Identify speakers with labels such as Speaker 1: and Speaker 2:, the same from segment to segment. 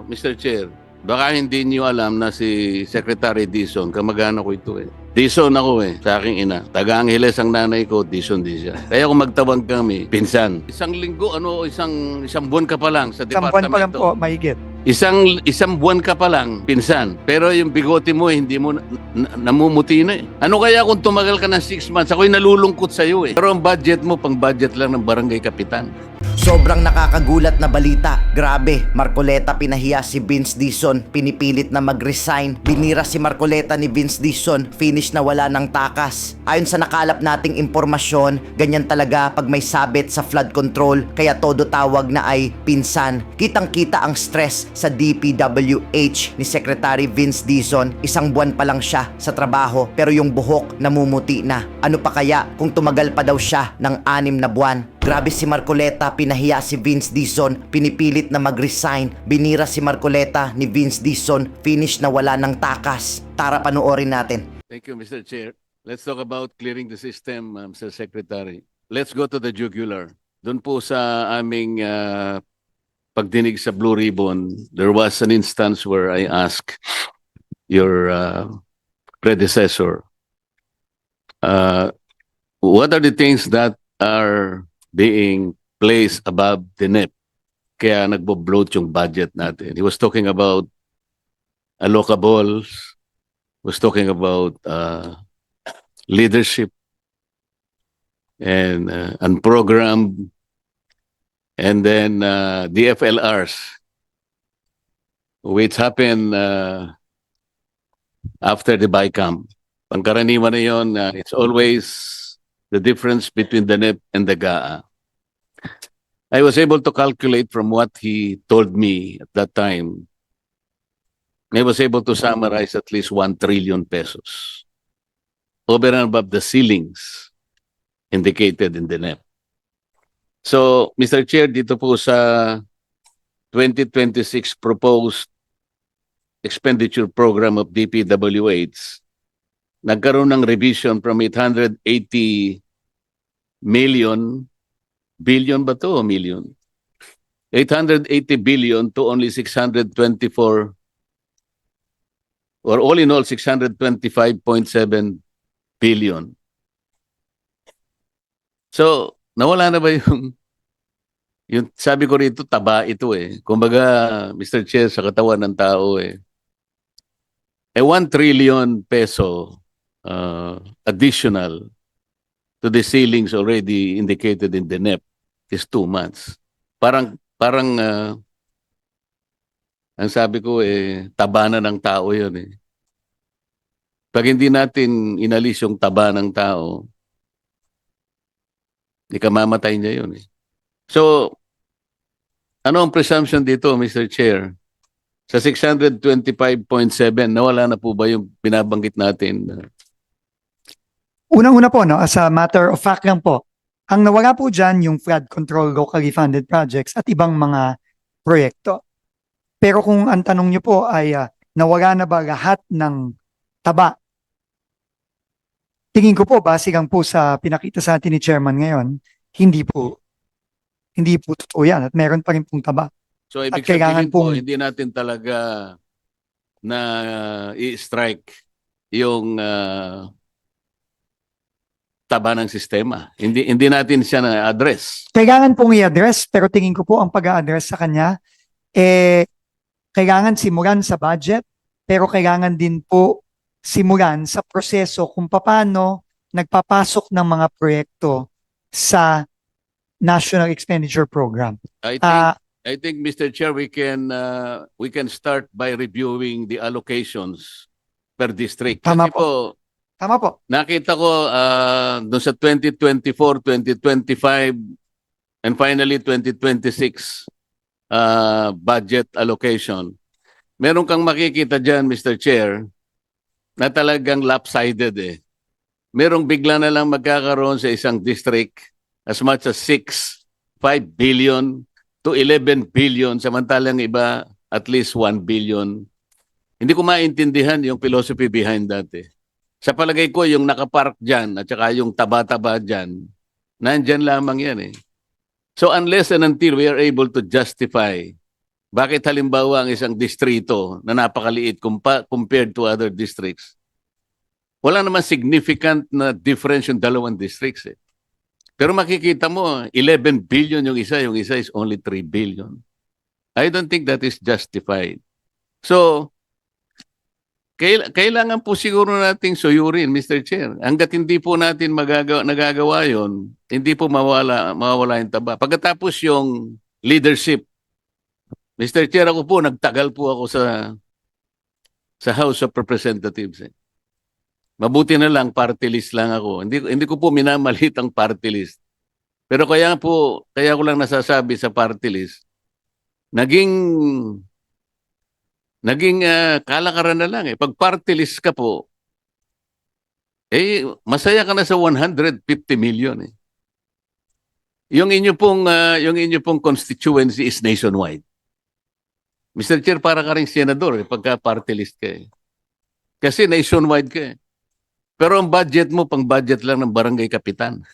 Speaker 1: Mr. Chair, baka hindi niyo alam na si Secretary Dizon, kamag-anak ko ito eh. Dizon ako eh, sa aking ina. Taga Angeles ang nanay ko, Dizon din siya. Kaya kung magtawag kami, pinsan. Isang linggo, isang buwan ka pa lang sa
Speaker 2: Isang buwan pa lang
Speaker 1: departamento.
Speaker 2: po, mahigit.
Speaker 1: Isang buwan ka pa lang, pinsan. Pero yung bigote mo, hindi mo namumuti na eh. Ano kaya kung tumagal ka ng 6 months? Ako'y nalulungkot sa'yo eh. Pero ang budget mo, pang budget lang ng barangay kapitan.
Speaker 3: Sobrang nakakagulat na balita. Grabe, Marcoleta pinahiya si Vince Dizon, pinipilit na mag-resign. Binira si Marcoleta ni Vince Dizon, finish na wala ng takas. Ayon sa nakalap nating impormasyon, ganyan talaga pag may sabit sa flood control, kaya todo tawag na ay pinsan. Kitang-kita ang stress sa DPWH ni Secretary Vince Dizon. Isang buwan pa lang siya sa trabaho, pero yung buhok namumuti na. Ano pa kaya kung tumagal pa daw siya ng 6 na buwan? Grabe si Marcoleta, pinahiya si Vince Dizon, pinipilit na mag-resign. Binira si Marcoleta ni Vince Dizon, finish na wala ng takas. Tara panoorin natin.
Speaker 1: Thank you, Mr. Chair. Let's talk about clearing the system, Mr. Secretary. Let's go to the jugular. Doon po sa aming pagdinig sa Blue Ribbon, there was an instance where I asked your predecessor, what are the things that are being placed above the NEP? Kaya nagbo-bloat yung budget natin. He was talking about allocables, was talking about leadership and unprogrammed, and then the FLRs, which happened after the BICAM. Pangkaraniwan na yun, it's always the difference between the NEP and the GAA. I was able to calculate from what he told me at that time. I was able to summarize at least 1 trillion pesos over and above the ceilings indicated in the NEP. So, Mr. Chair, dito po sa 2026 proposed expenditure program of DPWH, nagkaroon ng revision from 880 billion ba to o million? 880 billion to only 624, or all in all 625.7 billion. So, nawala na ba yung sabi ko rito, taba ito eh. Kumbaga, Mr. Chair, sa katawan ng tao eh. 1 trillion peso additional to the ceilings already indicated in the NEP is 2 months. Parang ang sabi ko taba na ng tao yun eh. Pag hindi natin inalis yung taba ng tao, ikamamatay niya yun eh. So, ano ang presumption dito, Mr. Chair? Sa 625.7, nawala na po ba yung binabanggit natin?
Speaker 2: Unang-una po, no, as a matter of fact lang po, ang nawala po dyan yung flood control locally funded projects at ibang mga proyekto. Pero kung ang tanong nyo po ay nawala na ba lahat ng taba? Tingin ko po, base lang po sa pinakita sa atin ni Chairman ngayon, hindi po totoo yan at meron pa rin pong taba.
Speaker 1: So, ibig
Speaker 2: At kailangan
Speaker 1: sabihin po,
Speaker 2: pong-
Speaker 1: hindi natin talaga na i-strike yung taba ng sistema. Hindi natin siya na-address.
Speaker 2: Kailangan pong i-address, pero tingin ko po ang pag-a-address sa kanya, kailangan simulan sa budget, pero kailangan din po simulan sa proseso kung paano nagpapasok ng mga proyekto sa National Expenditure Program.
Speaker 1: I think, Mr. Chair, we can start by reviewing the allocations per district.
Speaker 2: Tama
Speaker 1: Kasi po,
Speaker 2: Tama po.
Speaker 1: nakita ko doon sa 2024, 2025, and finally 2026 budget allocation. Meron kang makikita dyan, Mr. Chair, na talagang lopsided eh. Merong bigla na lang magkakaroon sa isang district as much as 5 billion to 11 billion, samantalang iba at least 1 billion. Hindi ko maintindihan yung philosophy behind that eh. Sa palagay ko, yung nakapark dyan at saka yung taba-taba dyan, nandyan lamang yan eh. So unless and until we are able to justify Bakit halimbawa ang isang distrito na napakaliit compared to other districts? Wala naman significant na difference yung dalawang districts eh. Pero makikita mo, 11 billion yung isa is only 3 billion. I don't think that is justified. So, kailangan po siguro nating suyurin, Mr. Chair. Hanggat hindi po natin nagagawa yon, hindi po mawala yung taba. Pagkatapos yung leadership, Mr. Chair, ako po, nagtagal po ako sa House of Representatives. Eh. Mabuti na lang, party list lang ako. Hindi ko po minamalit ang party list. Pero kaya ko lang nasasabi sa party list, naging kalakaran na lang eh. Pag party list ka po, masaya ka na sa 150 million eh. Yung inyo pong constituency is nationwide. Mr. Chair, para ka rin senador eh, pagka party list ka eh. Kasi nationwide ka eh. Pero ang budget mo, pang budget lang ng barangay kapitan.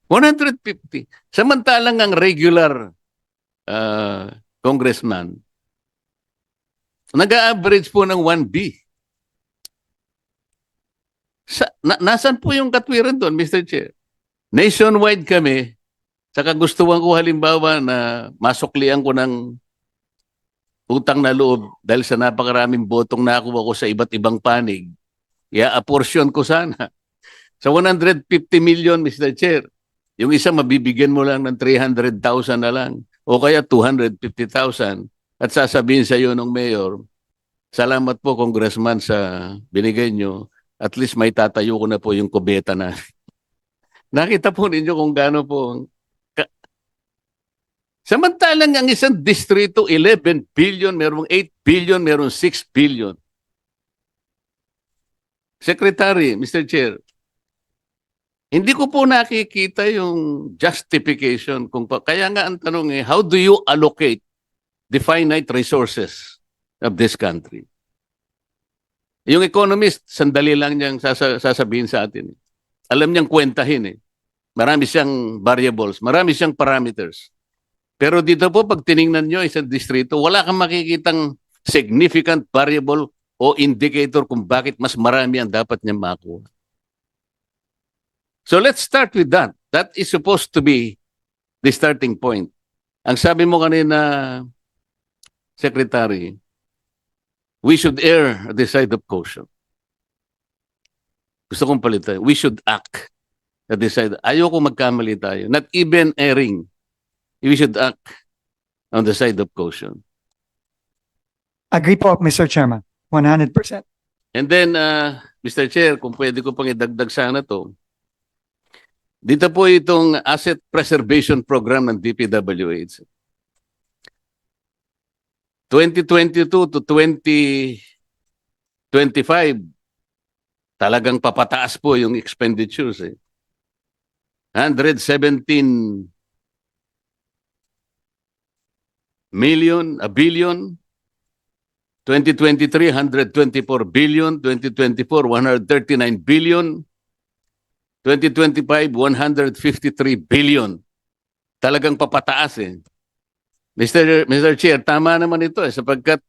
Speaker 1: 150. Samantalang ang regular congressman, nag-average po ng 1B. Nasaan po yung katwiran doon, Mr. Chair? Nationwide kami, saka gustuhan ko halimbawa na masuklian ko ng utang na loob dahil sa napakaraming botong nakuha ko sa iba't ibang panig. I-apportion ko sana. Sa 150 million, Mr. Chair, yung isa mabibigyan mo lang ng 300,000 na lang o kaya 250,000 at sasabihin sa iyo ng mayor, salamat po congressman sa binigay nyo, at least may tatayo ko na po yung kubeta na. Nakita po ninyo kung gaano po. Samantalang ang isang distrito, 11 billion, merong 8 billion, merong 6 billion. Secretary, Mr. Chair, hindi ko po nakikita yung justification. Kaya nga ang tanong how do you allocate the finite resources of this country? Yung economist, sandali lang niyang sasabihin sa atin. Alam niyang kwentahin eh. Marami siyang variables, marami siyang parameters. Pero dito po, pag tiningnan nyo isang distrito, wala kang makikitang significant variable o indicator kung bakit mas marami ang dapat niya makuha. So let's start with that. That is supposed to be the starting point. Ang sabi mo kanina, Secretary, we should err at the side of caution. Gusto kong palitan. We should act at the side. Ayoko magkamali tayo. Not even erring. We should act on the side of caution.
Speaker 2: Agree po, Mr. Chairman. 100%.
Speaker 1: And then, Mr. Chair, kung pwede ko pang idagdag sana to, dito po itong Asset Preservation Program ng DPWH. 2022 to 2025, talagang papataas po yung expenditures. 117 million, a billion. 2023, 124 billion. 2024, 139 billion. 2025, 153 billion. Talagang papataas eh. Mr. Chair, tama naman ito eh, sapagkat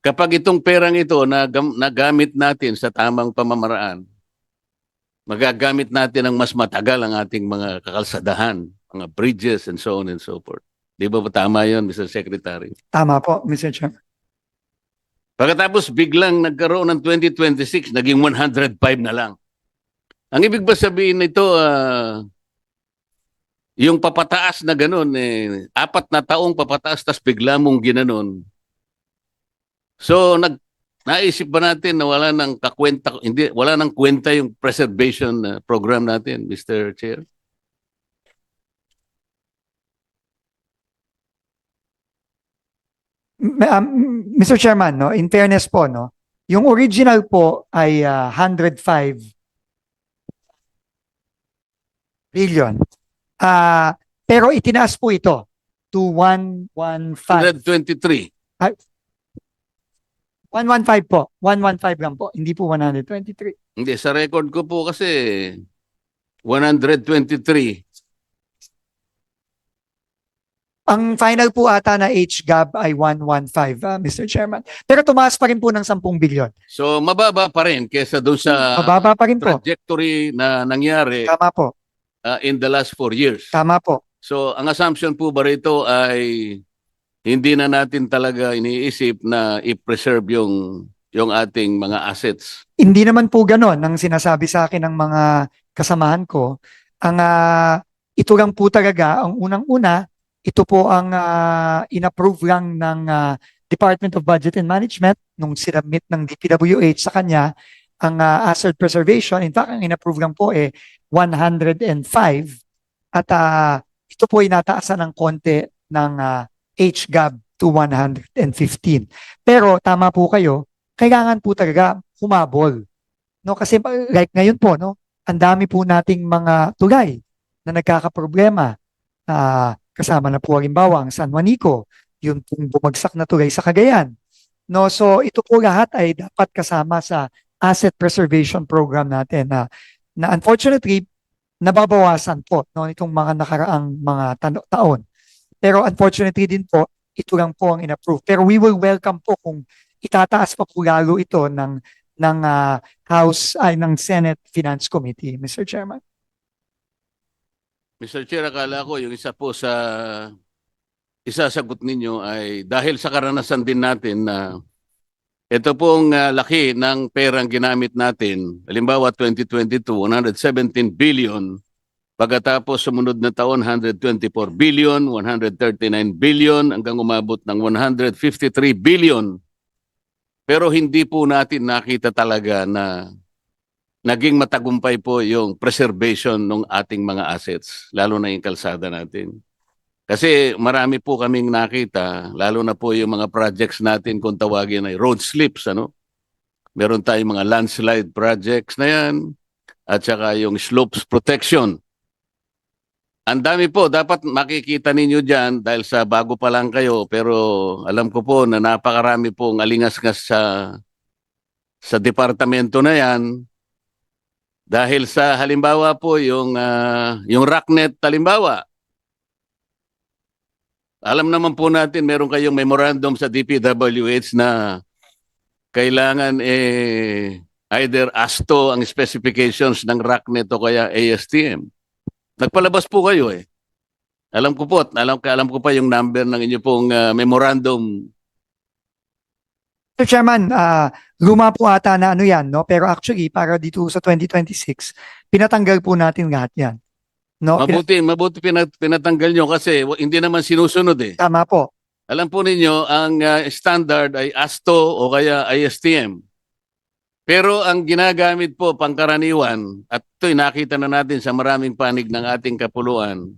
Speaker 1: kapag itong perang ito nagamit natin sa tamang pamamaraan, magagamit natin ang mas matagal ang ating mga kakalsadahan, mga bridges and so on and so forth. Di ba tama yun, Mr. Secretary?
Speaker 2: Tama po, Mr. Chairman.
Speaker 1: Pagkatapos biglang nagkaroon ng 2026, naging 105 na lang. Ang ibig ba sabihin nito, yung papataas na ganun, 4 na taong papataas, tas bigla mong ginanon. So, naisip ba natin na wala nang kwenta yung preservation program natin, Mr. Chair?
Speaker 2: Mr. Chairman, no, in fairness po, no, yung original po ay 105 billion. Pero itinaas po ito to 115.
Speaker 1: 123.
Speaker 2: 115 po. 115 lang po. Hindi po 123.
Speaker 1: Hindi, sa record ko po kasi 123.
Speaker 2: Ang final po ata na HGAB ay 115, Mr. Chairman. Pero tumaas pa rin po ng 10 bilyon.
Speaker 1: So mababa pa rin kesa doon sa
Speaker 2: Mababa pa rin po.
Speaker 1: trajectory na nangyari
Speaker 2: Tama po.
Speaker 1: in the last 4 years.
Speaker 2: Tama po.
Speaker 1: So ang assumption po ba rito ay hindi na natin talaga iniisip na i-preserve yung ating mga assets.
Speaker 2: Hindi naman po ganon ang sinasabi sa akin ng mga kasamahan ko. Ito lang po talaga, ang unang-una, ito po ang inapprove lang ng Department of Budget and Management nung sinubmit ng DPWH sa kanya ang asset preservation. In fact, ang inapprove lang po 105 at ito po ay nataasan ng konti ng HGAB to 115. Pero tama po kayo, kailangan po talaga humabol. No, kasi like ngayon po, no, ang dami po nating mga tulay na nagkakaproblema. Kasama na po halimbawa ang San Juanico, yung bumagsak na tulay sa Cagayan. No, so ito po lahat ay dapat kasama sa asset preservation program natin na unfortunately nababawasan po no itong mga nakaraang mga taon. Pero unfortunately din po ito lang po ang inapprove. Pero we will welcome po kung itataas pa po lalo ito ng House ay ng Senate Finance Committee, Mr. Chairman.
Speaker 1: Mr. Chair, akala ko yung isa po sa isasagot ninyo ay dahil sa karanasan din natin na ito pong laki ng perang ginamit natin. Halimbawa 2022, 117 billion. Pagkatapos sumunod na taon, 124 billion, 139 billion, hanggang umabot ng 153 billion. Pero hindi po natin nakita talaga na naging matagumpay po yung preservation ng ating mga assets, lalo na yung kalsada natin. Kasi marami po kaming nakita, lalo na po yung mga projects natin kung tawagin ay road slips, ano? Meron tayong mga landslide projects na yan, at saka yung slopes protection. Ang dami po, dapat makikita ninyo dyan dahil sa bago pa lang kayo, pero alam ko po na napakarami pong alingas-ngas sa departamento na yan. Dahil sa halimbawa po yung Rocknet halimbawa. Alam naman po natin meron kayong memorandum sa DPWH na kailangan either ASTO ang specifications ng Rocknet o kaya ASTM. Nagpalabas po kayo Alam ko po, alam ko pa yung number ng inyo pong memorandum.
Speaker 2: Mr. Chairman, luma po ata na ano yan, no? Pero actually, para dito sa 2026, pinatanggal po natin lahat yan. No?
Speaker 1: Mabuti pinatanggal nyo kasi hindi naman sinusunod
Speaker 2: Tama po.
Speaker 1: Alam po ninyo, ang standard ay ASTO o kaya ISTM. Pero ang ginagamit po pangkaraniwan, at ito'y nakita na natin sa maraming panig ng ating kapuluan,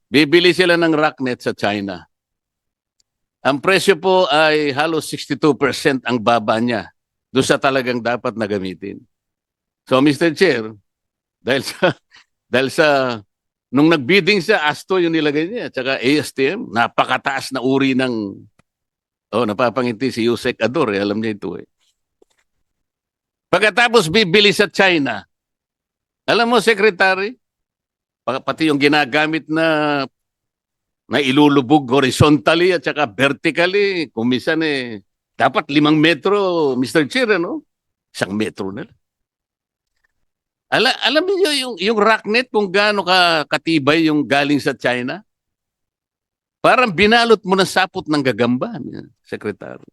Speaker 1: bibili sila ng Rocknet sa China. Ang presyo po ay halos 62% ang baba niya doon sa talagang dapat na gamitin. So Mr. Chair, dahil sa nung nagbidding sa ASTO yung nilagay niya at saka ASTM, napakataas na uri ng napapangiti si Yusek Ador, alam niya ito Pagkatapos bibili sa China, alam mo Secretary, pati yung ginagamit na ilulubog horizontally at saka vertically, kung minsan dapat 5 metro, Mr. Chair, 1 metro na lang. Alam niyo yung Rocknet kung gaano katibay yung galing sa China? Parang binalot mo ng sapot ng gagamba, Secretary.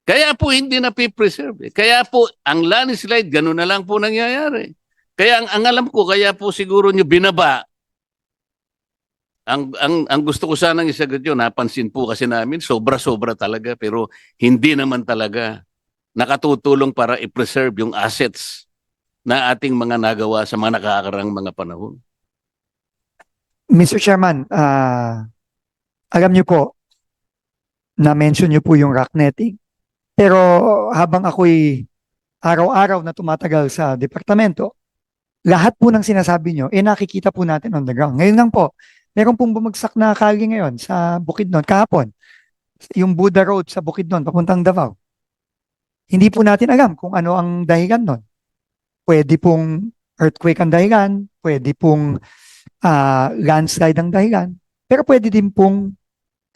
Speaker 1: Kaya po hindi na preserve. Kaya po ang landslide, gano'n na lang po nangyayari. Kaya ang alam ko, kaya po siguro nyo binaba. Ang gusto ko sanang isagot yun, napansin po kasi namin, sobra-sobra talaga, pero hindi naman talaga nakatutulong para i-preserve yung assets na ating mga nagawa sa mga nakakarang mga panahon.
Speaker 2: Mr. Chairman, alam niyo po, na-mention niyo po yung rocknetting. Pero habang ako'y araw-araw na tumatagal sa departamento, lahat po ng sinasabi niyo, nakikita po natin on the ground. Ngayon lang po, meron pong bumagsak na kali ngayon sa Bukidnon, kahapon. Yung Buda Road sa Bukidnon, papuntang Davao. Hindi po natin alam kung ano ang dahilan nun. Pwede pong earthquake ang dahilan, pwede pong landslide ang dahilan, pero pwede din pong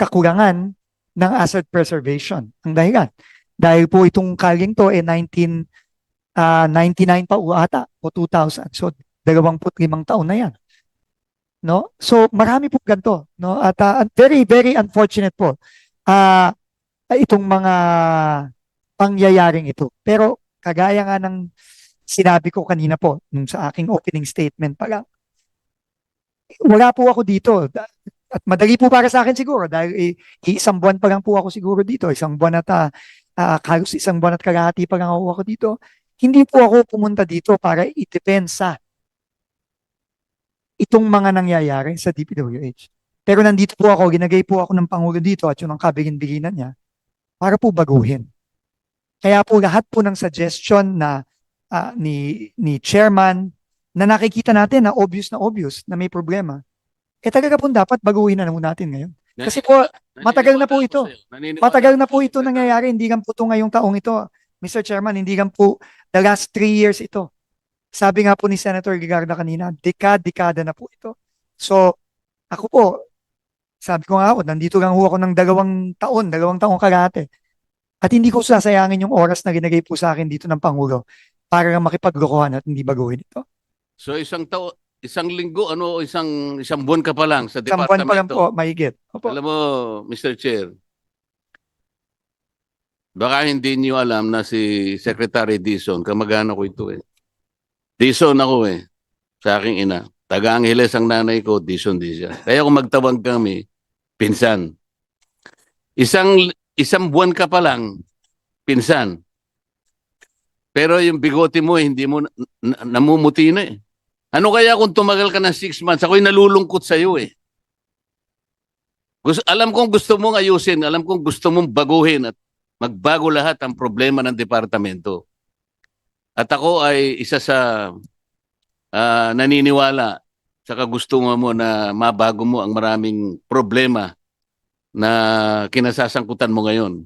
Speaker 2: kakulangan ng asset preservation. Ang dahilan. Dahil po itong kalyeng to 99 pa ata o 2000. So 25 taon na yan. No? So marami po ganito, no? At very very unfortunate po itong mga pangyayaring ito. Pero kagaya nga ng sinabi ko kanina po nung sa aking opening statement pa lang, wala po ako dito. At madali po para sa akin siguro dahil isang buwan pa lang po ako siguro dito. Isang buwan at halos isang buwan at kalahati pa lang ako dito. Hindi po ako pumunta dito para idepensa itong mga nangyayari sa DPWH. Pero nandito po ako, ginagay po ako ng Pangulo dito at yun ang kabilin-bilinan niya para po baguhin. Kaya po lahat po ng suggestion na ni Chairman na nakikita natin na obvious na may problema, talaga po dapat baguhin na naman natin ngayon. Kasi po, matagal na po ito. Matagal na po ito nangyayari, hindi lang po ito ngayong taong ito. Mr. Chairman, hindi lang po the last 3 years ito. Sabi nga po ni Senator Ligarda kanina, dekada na po ito. So, ako po, sabi ko nga ako, nandito lang ho ako ng 2 taong kalahati. At hindi ko sasayangin yung oras na ginagay po sa akin dito ng Pangulo para lang makipaglokohan at hindi baguhin ito.
Speaker 1: So isang linggo, isang buwan ka pa lang sa
Speaker 2: Isang buwan pa lang
Speaker 1: departamento.
Speaker 2: po, mahigit. Opo.
Speaker 1: Alam mo, Mr. Chair, baka hindi niyo alam na si Secretary Dizon, kamag-anak ko ito eh. Dizon ako eh, sa aking ina. Taga-Angeles ang nanay ko, Dizon din siya. Kaya kung magtawag kami, pinsan. Isang buwan ka pa lang, pinsan. Pero yung bigote mo, hindi mo namumuti na eh. Ano kaya kung tumagal ka ng 6 months? Ako'y nalulungkot sa'yo eh. Alam kong gusto mong ayusin, alam kong gusto mong baguhin at magbago lahat ang problema ng departamento. At ako ay isa sa naniniwala sa kagustuhan mo na mabago mo ang maraming problema na kinasasangkutan mo ngayon.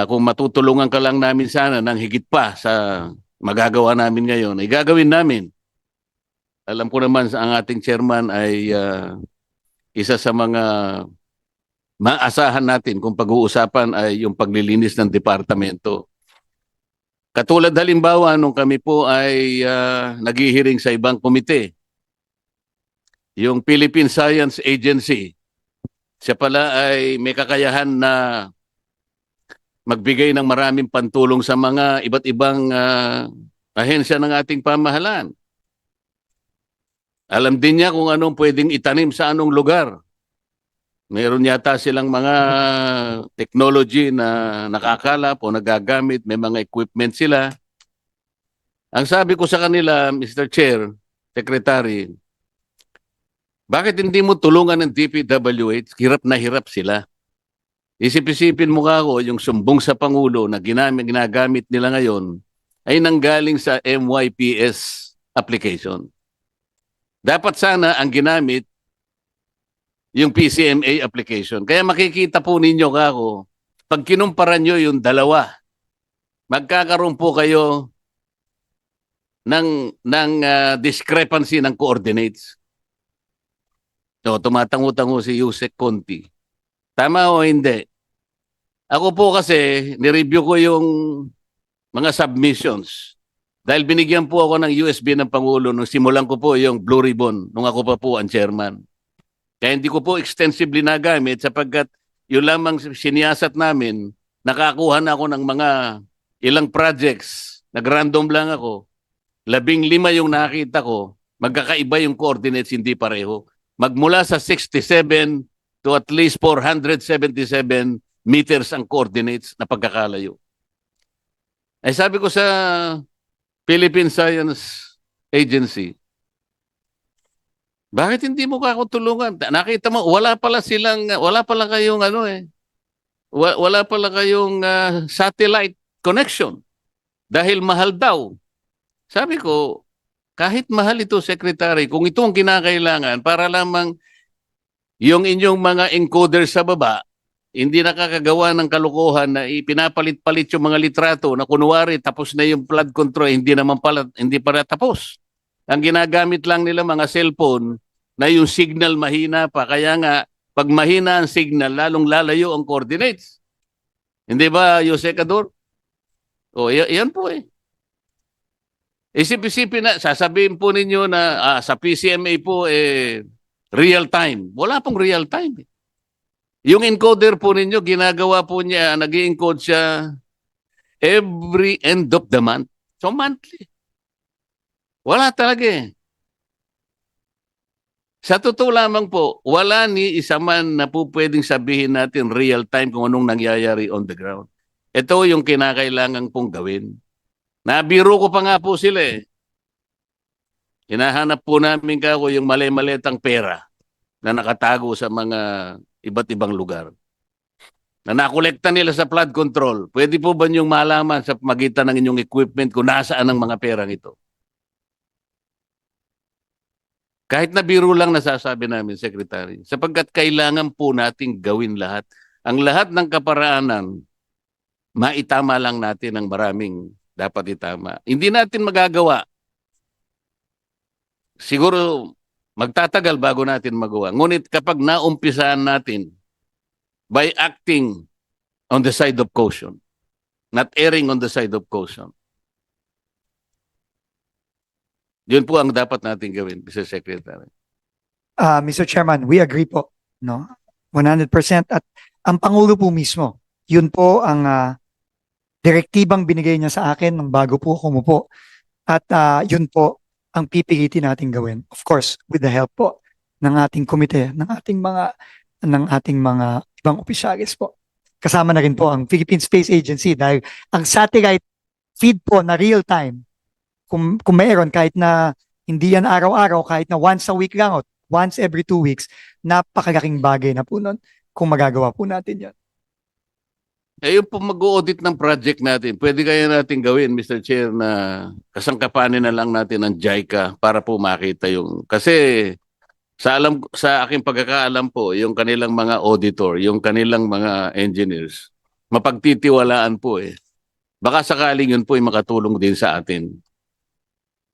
Speaker 1: Kung matutulungan ka lang namin sana ng higit pa sa magagawa namin ngayon, ay gagawin namin. Alam ko naman ang ating chairman ay isa sa mga maasahan natin kung pag-uusapan ay yung paglilinis ng departamento. Katulad halimbawa nung kami po ay naghihiring sa ibang komite, yung Philippine Science Agency, siya pala ay may kakayahan na magbigay ng maraming pantulong sa mga iba't ibang ahensya ng ating pamahalaan. Alam din niya kung anong pwedeng itanim sa anong lugar. Meron yata silang mga technology na nakakalap o nagagamit, may mga equipment sila. Ang sabi ko sa kanila, Mr. Chair, Secretary, bakit hindi mo tulungan ng DPWH? Hirap na hirap sila. Isip-isipin mo ako, yung sumbong sa Pangulo na ginagamit nila ngayon ay nanggaling sa MYPS application. Dapat sana ang ginamit yung PCMA application. Kaya makikita po ninyo kako, pag kinumpara nyo yung dalawa, magkakaroon po kayo ng discrepancy ng coordinates. So, tumatango-tango si Yusek Conti. Tama o hindi? Ako po kasi, nireview ko yung mga submissions. Dahil binigyan po ako ng USB ng Pangulo nung simulan ko po yung Blue Ribbon nung ako pa po ang chairman. Kaya hindi ko po extensively nagamit sapagkat yun lamang siniyasat namin, nakakuha na ako ng mga ilang projects, nag-random lang ako. 15 yung nakita ko, magkakaiba yung coordinates, hindi pareho. Magmula sa 67 to at least 477 meters ang coordinates na pagkakalayo. Ay sabi ko sa Philippine Science Agency, bakit hindi mo ako tulungan? Nakita mo, wala pala kayong wala pala kayong satellite connection dahil mahal daw. Sabi ko, kahit mahal ito, Secretary, kung ito ang kinakailangan para lamang yung inyong mga encoder sa baba, hindi nakakagawa ng kalokohan na ipinapalit-palit yung mga litrato na kunwari tapos na yung flood control, hindi para tapos. Ang ginagamit lang nila mga cellphone na yung signal mahina pa. Kaya nga, pag mahina ang signal, lalong lalayo ang coordinates. Hindi ba, Jose Cador? O, yan po eh. Isip-isipin na, sasabihin po ninyo na sa PCMA po, real time. Wala pong real time. Yung encoder po ninyo, ginagawa po niya, nag-i-encode siya every end of the month. So monthly. Wala talaga eh. Sa totoo lamang po, wala ni isa man na po pwedeng sabihin natin real time kung anong nangyayari on the ground. Ito yung kinakailangan pong gawin. Nabiro ko pa nga po sila eh. Hinahanap po namin kako yung mali-maletang pera na nakatago sa mga iba't ibang lugar. Na nakolekta nila sa flood control. Pwede po ba niyong malaman sa magitan ng inyong equipment kung nasaan ang mga perang ito? Kahit na biro lang nasasabi namin, Secretary, sapagkat kailangan po nating gawin lahat. Ang lahat ng kaparaanan, maitama lang natin ang maraming dapat itama. Hindi natin magagawa. Siguro magtatagal bago natin magawa. Ngunit kapag naumpisaan natin by acting on the side of caution, not erring on the side of caution, yun po ang dapat natin gawin, Mr. Secretary.
Speaker 2: Mr. Chairman, we agree po, no? 100%. At ang Pangulo po mismo, yun po ang direktibang binigay niya sa akin nung bago po kumupo. At yun po ang pipilitin natin gawin. Of course, with the help po ng ating komite, ng ating mga ibang opisyalis po. Kasama na rin po ang Philippine Space Agency dahil ang satellite feed po na real time, kung mayroon kahit na hindi yan araw-araw, kahit na once a week lang o once every 2 weeks, napakalaking bagay na po nun kung magagawa po natin yan.
Speaker 1: Yung po mag-audit ng project natin, pwede kaya natin gawin, Mr. Chair, na kasangkapanin na lang natin ang JICA para po makita yung... Kasi sa aking pagkakaalam po, yung kanilang mga auditor, yung kanilang mga engineers, mapagtitiwalaan po eh. Baka sakaling yun po ay makatulong din sa atin.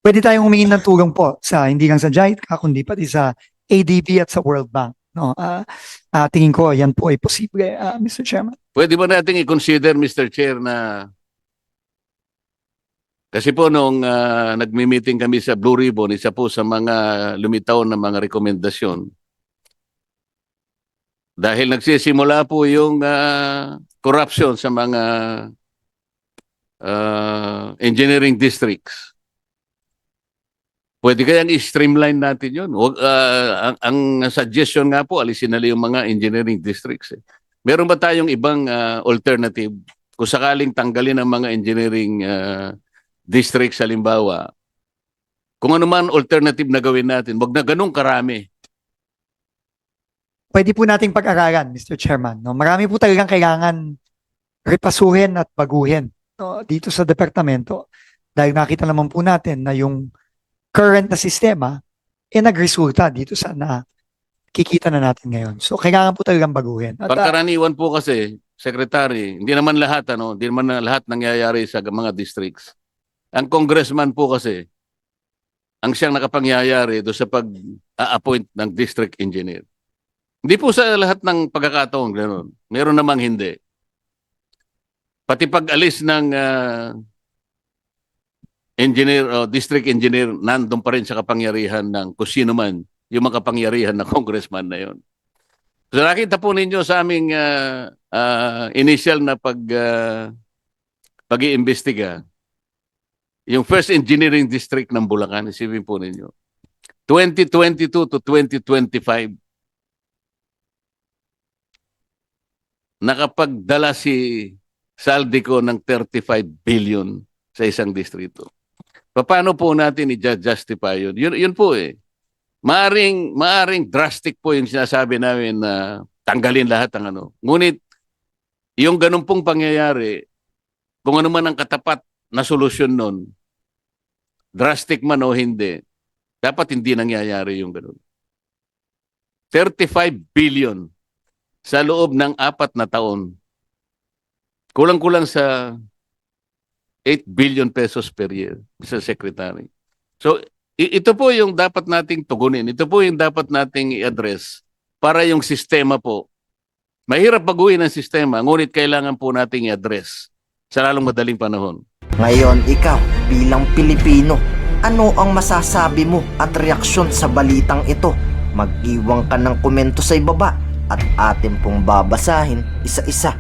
Speaker 2: Pwede tayong humingi ng tulong po sa hindi lang sa JICA, kundi pati sa ADB at sa World Bank. No, tingin ko yan po ay posible, Mr. Chairman.
Speaker 1: Pwede ba nating i-consider, Mr. Chair, na kasi po nung nagmi-meeting kami sa Blue Ribbon, isa po sa mga lumitaw na mga rekomendasyon. Dahil nagsisimula po yung corruption sa mga engineering districts. Pwede kayang i-streamline natin yun. Ang suggestion nga po, alisin na yung mga engineering districts. Meron ba tayong ibang alternative? Kung sakaling tanggalin ang mga engineering districts, halimbawa, kung ano man alternative na gawin natin, wag na ganun karami.
Speaker 2: Pwede po nating pag-aralan, Mr. Chairman. No? Marami po talagang kailangan repasuhin at baguhin, no? Dito sa departamento. Dahil nakita naman po natin na yung current na sistema nagresulta dito sa nakikita na natin ngayon. So, kailangan po talagang baguhin. At,
Speaker 1: Pangkaraniwan po kasi, Secretary, hindi naman lahat nangyayari sa mga districts. Ang congressman po kasi, ang siyang nakapangyayari doon sa pag-appoint ng district engineer. Hindi po sa lahat ng pagkakataon ganoon. Meron namang hindi. Pati pag-alis ng engineer o district engineer, nandun pa rin sa kapangyarihan ng kung sino man yung makapangyarihan ng congressman na yon. So nakita po ninyo sa aming initial na pag-iimbestiga, yung first engineering district ng Bulacan, isipin po ninyo, 2022 to 2025, nakapagdala si Saldico ng 35 billion sa isang distrito. Paano po natin i-justify yun? Yun po eh. Maaring drastic po yung sinasabi namin na tanggalin lahat ng ano. Ngunit, yung ganun pong pangyayari, kung ano man ang katapat na solusyon nun, drastic man o hindi, dapat hindi nangyayari yung ganun. 35 billion sa loob ng 4 na taon. Kulang-kulang sa 8 billion pesos per year, Mr. Secretary. So, ito po yung dapat nating tugunin. Ito po yung dapat nating i-address para yung sistema po, mahirap baguhin ang sistema, ngunit kailangan po nating i-address sa lalong madaling panahon.
Speaker 3: Ngayon, ikaw, bilang Pilipino, ano ang masasabi mo at reaksyon sa balitang ito? Mag-iwan ka ng komento sa ibaba at atin pong babasahin isa-isa.